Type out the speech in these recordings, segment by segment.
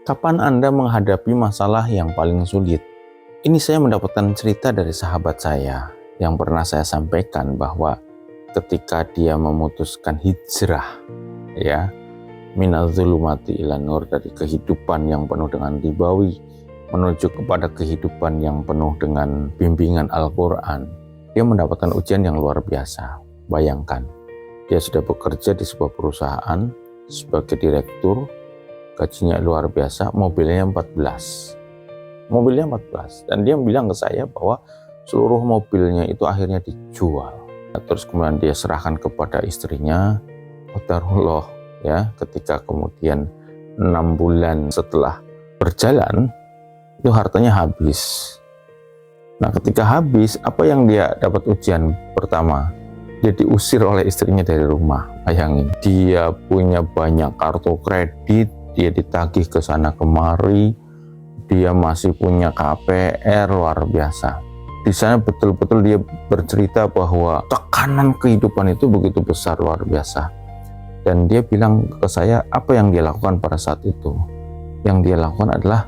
Kapan Anda menghadapi masalah yang paling sulit? Ini saya mendapatkan cerita dari sahabat saya yang pernah saya sampaikan bahwa ketika dia memutuskan hijrah, ya, minaz zulumati ilan nur, dari kehidupan yang penuh dengan ribawi menuju kepada kehidupan yang penuh dengan bimbingan Al-Quran, dia mendapatkan ujian yang luar biasa. Bayangkan, dia sudah bekerja di sebuah perusahaan sebagai direktur, gajinya luar biasa, mobilnya 14, dan dia bilang ke saya bahwa seluruh mobilnya itu akhirnya dijual. Terus kemudian dia serahkan kepada istrinya, qadarullah, ya, ketika kemudian 6 bulan setelah berjalan itu hartanya habis. Nah, ketika habis, apa yang dia dapat ujian pertama? Dia diusir oleh istrinya dari rumah. Bayangin, dia punya banyak kartu kredit, dia ditagih ke sana kemari, dia masih punya KPR luar biasa. Di sana betul-betul dia bercerita bahwa tekanan kehidupan itu begitu besar, luar biasa. Dan dia bilang ke saya apa yang dia lakukan pada saat itu. Yang dia lakukan adalah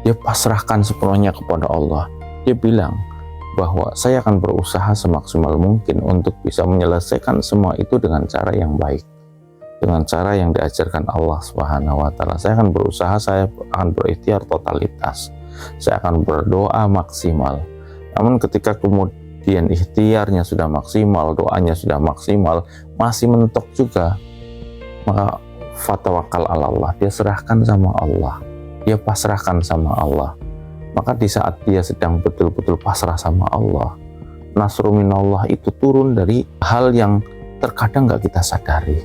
dia pasrahkan sepenuhnya kepada Allah. Dia bilang bahwa saya akan berusaha semaksimal mungkin untuk bisa menyelesaikan semua itu dengan cara yang baik, dengan cara yang diajarkan Allah Subhanahu wa Ta'ala. Saya akan berusaha, saya akan berikhtiar totalitas, saya akan berdoa maksimal. Namun ketika kemudian ikhtiarnya sudah maksimal, doanya sudah maksimal, masih mentok juga, maka fatawakal ala Allah, dia serahkan sama Allah, dia pasrahkan sama Allah. Maka di saat dia sedang betul-betul pasrah sama Allah, nasru minallah itu turun dari hal yang terkadang gak kita sadari.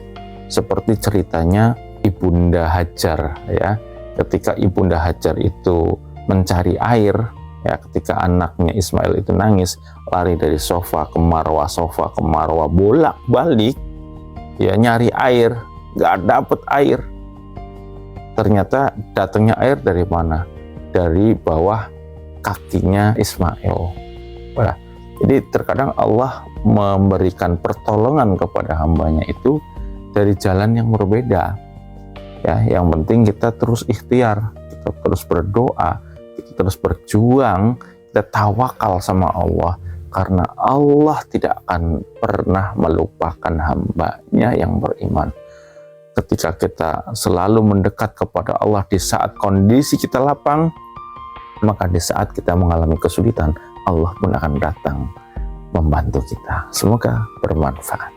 Seperti ceritanya Ibunda Hajar, ya, ketika Ibunda Hajar itu mencari air, ya, ketika anaknya Ismail itu nangis, lari dari sofa ke marwah, bolak-balik, ya, nyari air, gak dapet air. Ternyata datangnya air dari mana? Dari bawah kakinya Ismail. Nah, jadi terkadang Allah memberikan pertolongan kepada hambanya itu dari jalan yang berbeda. Ya, yang penting kita terus ikhtiar, kita terus berdoa, kita terus berjuang, kita tawakal sama Allah, karena Allah tidak akan pernah melupakan hambanya yang beriman. Ketika kita selalu mendekat kepada Allah di saat kondisi kita lapang, maka di saat kita mengalami kesulitan, Allah pun akan datang membantu kita. Semoga bermanfaat.